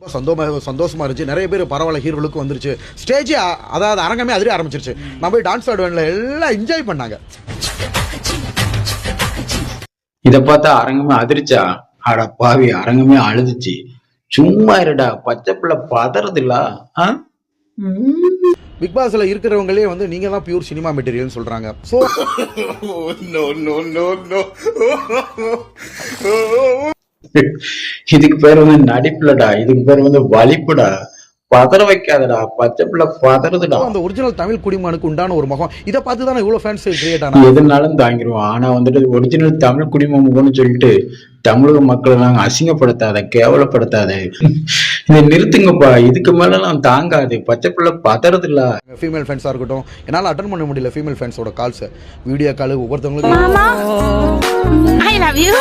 ரொம்ப சந்தோஷமா இருந்துச்சு. நிறைய பேர் பரவாயில்ல ஹீரோலுக்கு வந்துருச்சு. ஸ்டேஜ் அதாவது அரங்கமே அதிரே ஆரம்பிச்சிருச்சு. நான் போய் டான்ஸ் ஆடுவேன்ல, எல்லாம் என்ஜாய் பண்ணாங்க. இத பார்த்தா அரங்கமே அதிர்ச்சா? அட பாவி, அரங்கமே அழுதுச்சு. சும்மா இருடா, பச்சை பிள்ளை பதறதில்ல. பிக் பாஸ்ல இருக்கிறவங்களே வந்து நீங்க தான் பியூர் சினிமா மெட்டீரியல் சொல்றாங்க. சோ இதுக்கு பேர் வந்து நடிப்புலடா, இதுக்கு பேர் வந்து வலிப்புடா. பதற வைக்காதடா, பச்சை பிள்ளை பதறதுடா. அந்த ஒரிஜினல் தமிழ் குடிமகனுக்கு உண்டான ஒரு முகம். இதை பார்த்து தானே இவ்வளவு ஃபேன்ஸ் கிரியேட் ஆனா. எதுனாலும் தாங்கிடுவோம். ஆனா வந்துட்டு ஒரிஜினல் தமிழ் குடிமகன்னு சொல்லிட்டு தமிழக மக்களை நாங்க அசிங்கப்படுத்தாத, கேவலப்படுத்தாத. இதை நிறுத்துங்கப்பா, இதுக்கு மேல நான் தாங்காது. பச்சை பிள்ளை பதறது இல்ல. ஃபீமேல் ஃபேன்ஸா இருக்கட்டும், என்னால அட்டன் பண்ண முடியல ஃபீமேல் ஃபேன்ஸோட கால்ஸ், வீடியோ கால் ஒவ்வொருத்தவங்களுக்கு. I love you.